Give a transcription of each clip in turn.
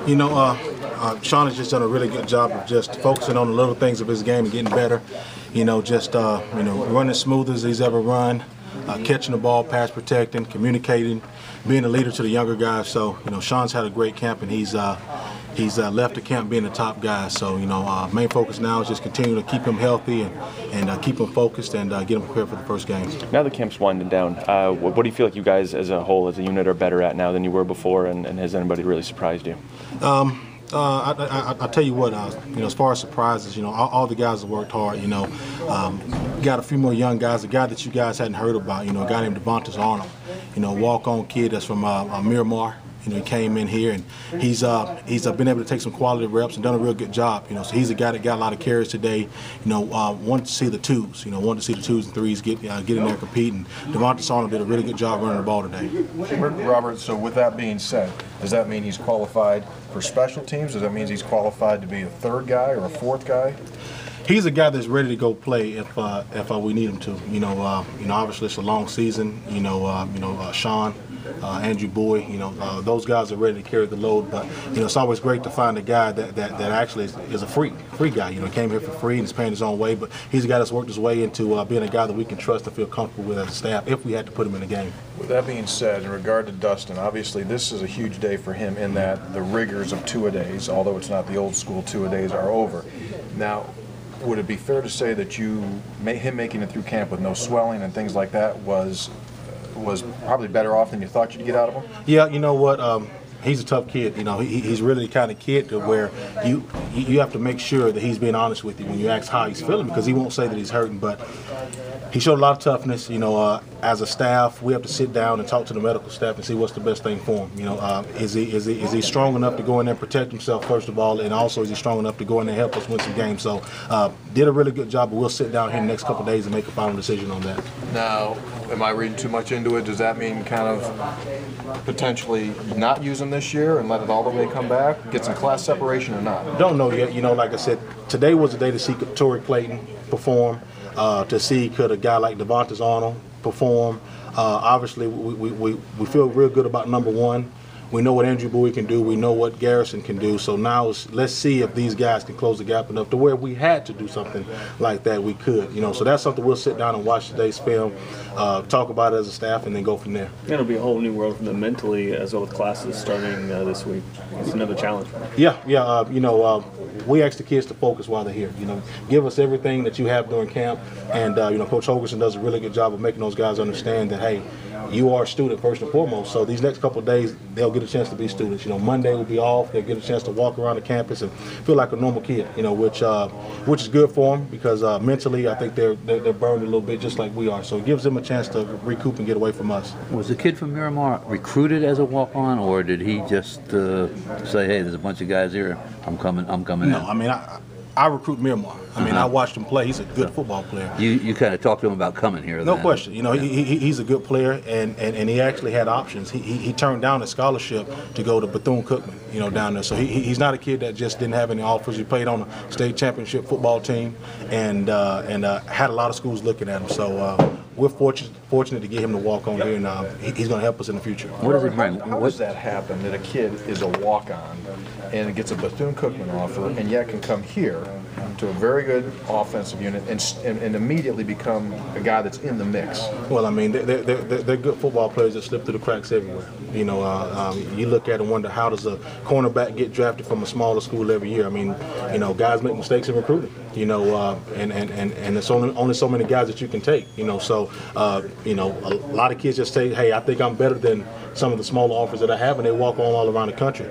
You know, Shawne has just done a really good job of just focusing on the little things of his game and getting better. You know, just running as smooth as he's ever run, catching the ball, pass protecting, communicating, being a leader to the younger guys. So, you know, Shawne's had a great camp, and he's left the camp being the top guy. So, you know, main focus now is just continue to keep him healthy and keep him focused and get him prepared for the first game. Now the camp's winding down. What do you feel like you guys as a whole, as a unit, are better at now than you were before, and has anybody really surprised you? I'll tell you what, you know, as far as surprises, you know, all the guys have worked hard, you know. Got a few more young guys, a guy that you guys hadn't heard about, you know, a guy named Dustin Garrison, you know, walk-on kid that's from Miramar. You know, he came in here and he's been able to take some quality reps and done a real good job. You know, so he's a guy that got a lot of carries today. You know, wanted to see the twos. You know, wanted to see the twos and threes get in there and compete. And Dustin Garrison did a really good job running the ball today. Robert, so with that being said, does that mean he's qualified for special teams? Does that mean he's qualified to be a third guy or a fourth guy? He's a guy that's ready to go play if we need him to. You know, obviously it's a long season. Shawne, Andrew Buie, you know, those guys are ready to carry the load. But you know, it's always great to find a guy that actually is a free guy. You know, he came here for free and is paying his own way. But he's a guy that's worked his way into being a guy that we can trust and feel comfortable with as a staff if we had to put him in the game. With that being said, in regard to Dustin, obviously this is a huge day for him in that the rigors of two-a-days, although it's not the old school two-a-days, are over. Now, would it be fair to say that him making it through camp with no swelling and things like that was probably better off than you thought you'd get out of him? Yeah, you know what? He's a tough kid. You know, he's really the kind of kid to where you have to make sure that he's being honest with you when you ask how he's feeling, because he won't say that he's hurting, but he showed a lot of toughness. You know, as a staff, we have to sit down and talk to the medical staff and see what's the best thing for him. You know, is he strong enough to go in there and protect himself first of all, and also is he strong enough to go in there and help us win some games? So, did a really good job. But we'll sit down here in the next couple of days and make a final decision on that. Now, am I reading too much into it? Does that mean kind of potentially not use him this year and let it all the way come back, get some class separation or not? Don't know yet. You know, like I said, today was the day to see Torrey Clayton perform. To see could a guy like Dustin Garrison perform. Obviously, we feel real good about number one. We know what Andrew Buie can do. We know what Garrison can do. So now let's see if these guys can close the gap enough to where if we had to do something like that, we could. You know, so that's something we'll sit down and watch today's film, talk about it as a staff, and then go from there. It'll be a whole new world for them mentally, as well with classes starting this week. It's another challenge. Yeah. We ask the kids to focus while they're here. You know, give us everything that you have during camp, and you know, Coach Holgerson does a really good job of making those guys understand that, hey, you are a student first and foremost. So these next couple of days, they'll get a chance to be students. You know, Monday will be off. They'll get a chance to walk around the campus and feel like a normal kid. You know, which is good for them because mentally, I think they're burned a little bit, just like we are. So it gives them a chance to recoup and get away from us. Was the kid from Miramar recruited as a walk-on, or did he just say, "Hey, there's a bunch of guys here. I'm coming in"? No, I mean, I recruit Miramar. I mean, I watched him play. He's a good football player. You kind of talked to him about coming here. No question. You know, he's a good player, and he actually had options. He turned down a scholarship to go to Bethune-Cookman, you know, down there. So he's not a kid that just didn't have any offers. He played on a state championship football team, and had a lot of schools looking at him. So we're fortunate to get him to walk on here, and he's going to help us in the future. What does it bring? How does that happen that a kid is a walk-on and gets a Bethune-Cookman offer and yet can come here to a very good offensive unit and immediately become a guy that's in the mix? Well, I mean, they're good football players that slip through the cracks everywhere. You know, you look at and wonder, how does a cornerback get drafted from a smaller school every year? I mean, you know, guys make mistakes in recruiting. You know, and there's only so many guys that you can take. You know, so you know, a lot of kids just say, hey, I think I'm better than some of the smaller offers that I have, and they walk on all around the country.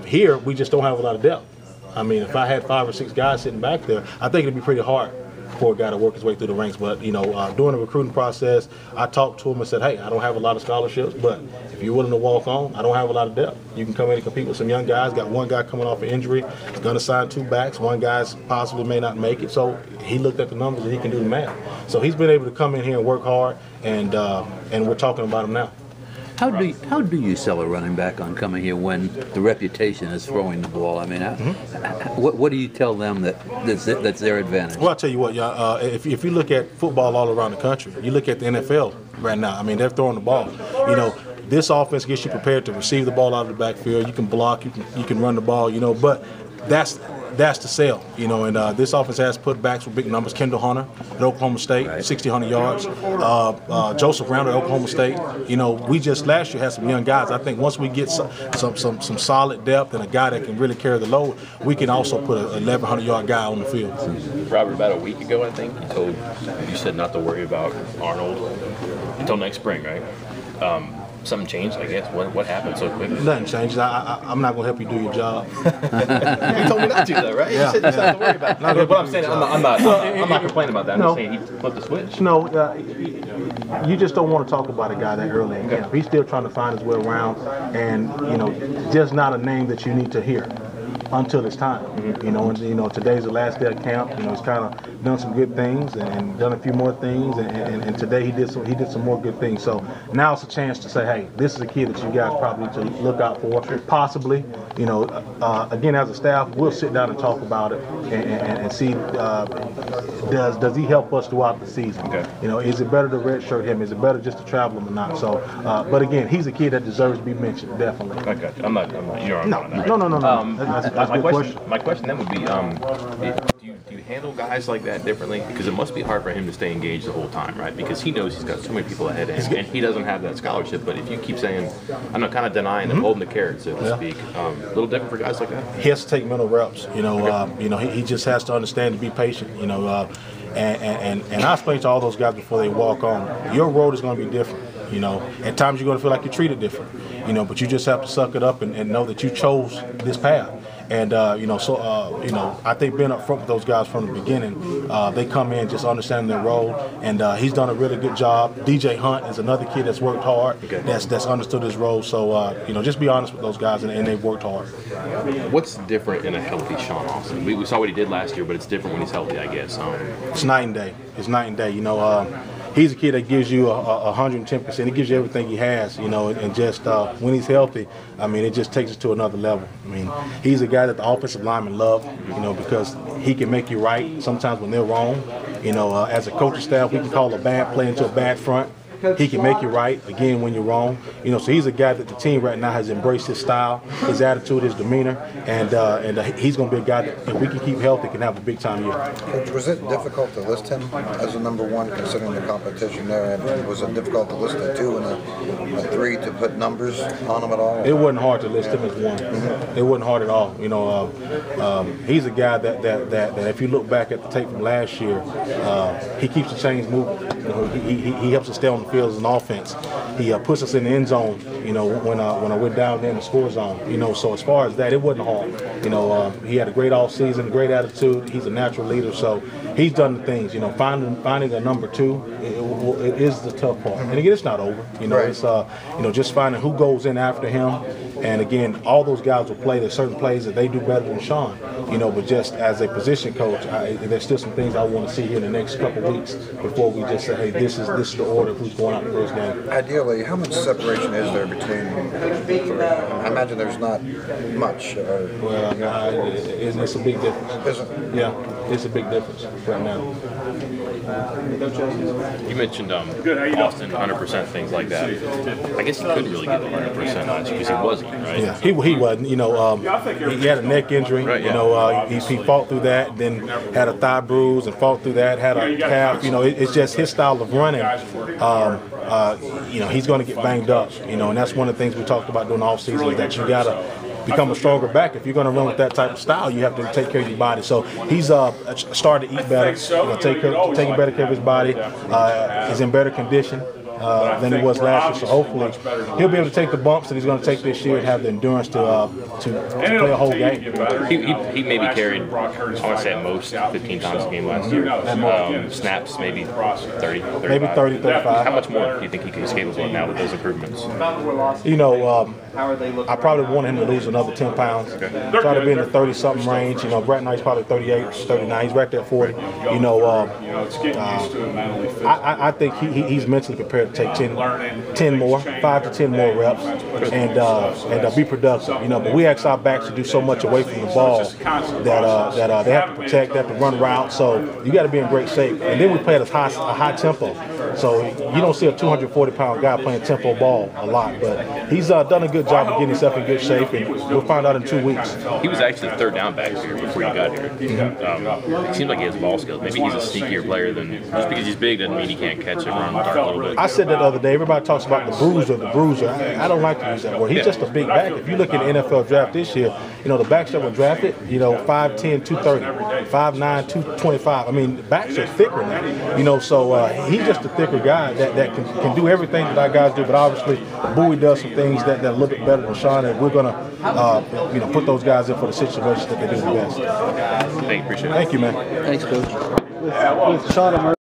Here, we just don't have a lot of depth. I mean, if I had 5 or 6 guys sitting back there, I think it'd be pretty hard for a guy to work his way through the ranks. But, you know, during the recruiting process, I talked to him and said, hey, I don't have a lot of scholarships, but if you're willing to walk on, I don't have a lot of depth. You can come in and compete with some young guys. Got one guy coming off an injury, going to sign 2 backs. One guy's possibly may not make it. So he looked at the numbers and he can do the math. So he's been able to come in here and work hard, and we're talking about him now. How do you sell a running back on coming here when the reputation is throwing the ball? I mean, what do you tell them that's their advantage? Well, I'll tell you what, y'all. If you look at football all around the country, you look at the NFL right now. I mean, they're throwing the ball. You know, this offense gets you prepared to receive the ball out of the backfield. You can block, you can run the ball, but that's the sell, and this offense has put backs with big numbers. Kendall Hunter at Oklahoma State, 1,600 yards. Joseph Randall at Oklahoma State. We just last year had some young guys. I think once we get some solid depth and a guy that can really carry the load, we can also put a 1,100-yard guy on the field. Robert, about a week ago, I think, you said not to worry about Arnold until next spring, right? Something changed, I guess. What happened so quickly? Nothing changed. I'm not going to help you do your job. You told me not to, though, right? Yeah, you said you not to worry about it. What I'm saying, I'm not complaining about that. I'm just saying he flipped the switch. No, you just don't want to talk about a guy that early in camp. He's still trying to find his way around, and just not a name that you need to hear until it's time. Today's the last day of camp. He's kind of done some good things and done a few more things, and today he did some more good things. So now it's a chance to say, hey, this is a kid that you guys probably need to look out for. Possibly, again, as a staff, we'll sit down and talk about it and see does he help us throughout the season? Okay. Is it better to redshirt him? Is it better just to travel him or not? So, but again, he's a kid that deserves to be mentioned, definitely. I got you. I'm not. You're No. That's a good question. My question then would be, do you handle guys like that differently? Because it must be hard for him to stay engaged the whole time, right? Because he knows he's got so many people ahead of him, and he doesn't have that scholarship. But if you keep saying, I'm not kind of denying them, holding the carrot, so to speak, a little different for guys like that. He has to take mental reps. He just has to understand to be patient. And I explain to all those guys before they walk on, your road is going to be different. At times you're going to feel like you're treated different. But you just have to suck it up and know that you chose this path. And, I think being up front with those guys from the beginning, they come in just understanding their role, and he's done a really good job. DJ Hunt is another kid that's worked hard, that's understood his role. So, just be honest with those guys, and they've worked hard. What's different in a healthy Shawne Alston? We saw what he did last year, but it's different when he's healthy, I guess. It's night and day. It's night and day. He's a kid that gives you 110%. He gives you everything he has, and just when he's healthy, it just takes us to another level. He's a guy that the offensive linemen love, because he can make you right sometimes when they're wrong. As a coaching staff, we can call a bad play into a bad front. He can make you right, again, when you're wrong. So he's a guy that the team right now has embraced his style, his attitude, his demeanor, and he's going to be a guy that, if we can keep healthy, can have a big-time year. Coach, was it difficult to list him as a number one, considering the competition there? And was it difficult to list a 2 and a 3 to put numbers on him at all? It wasn't hard to list him as 1. It wasn't hard at all. He's a guy that if you look back at the tape from last year, he keeps the chains moving. He helps us stay on the field as an offense. He puts us in the end zone, when we're down there in the score zone. So as far as that, it wasn't hard. He had a great off season, great attitude. He's a natural leader, so he's done the things. Finding a number 2, it is the tough part. And again, it's not over. It's just finding who goes in after him. And again, all those guys will play. There's certain plays that they do better than Shawne. But just as a position coach, there's still some things I want to see here in the next couple of weeks before we just say, hey, this is the order of who's going out the first game. Ideally, how much separation is there between the 3? I imagine there's not much. It's a big difference. Is it? Yeah, it's a big difference right now. You mentioned Austin, 100%, things like that. I guess he couldn't really get 100% last year because he wasn't, right? Yeah, he wasn't. He had a neck injury. Right, yeah. He fought through that, then had a thigh bruise and fought through that, had a calf. It's just his style of running. He's going to get banged up. And that's one of the things we talked about during the offseason, is that you got to become a stronger back. If you're going to run with that type of style, you have to take care of your body. So he's started to eat better, taking better care of his body. He's in better condition than he was last year. So hopefully he'll be able to take the bumps that he's going to take this year and have the endurance to play a whole game. He maybe carried, I want to say at most 15 times a game last year. Snaps maybe 30, 35. Maybe 30, 35. How much more do you think he's capable of now with those improvements? I probably want him to lose another 10 pounds. Try to be in the 30-something range. Brett Knight's probably 38, 39. He's right there at 40. I think he's mentally prepared to take 10 more, 5 to 10 more reps, and be productive. But we ask our backs to do so much away from the ball that they have to protect, they have to run routes. So you got to be in great shape. And then we play at a high tempo. So you don't see a 240-pound guy playing tempo ball a lot, but he's done a good job of getting himself in good shape, and we'll find out in 2 weeks. He was actually the third down back here before you got here. It seems like he has ball skills. Maybe he's a sneakier player than just because he's big doesn't mean he can't catch and run a little bit. I said that the other day. Everybody talks about the bruiser. I don't like to use that word. He's just a big back. If you look at the NFL draft this year, the backs that were drafted, 5'10", 230, 5'9", 225. I mean, the backs are thicker now. So he's just a thicker guy that can do everything that our guys do. But obviously, Buie does some things that are a little bit better than Shawne, and we're gonna put those guys in for the situations that they do the best. Thank you, appreciate it. Thank you, man. Thanks, Coach. With Shawne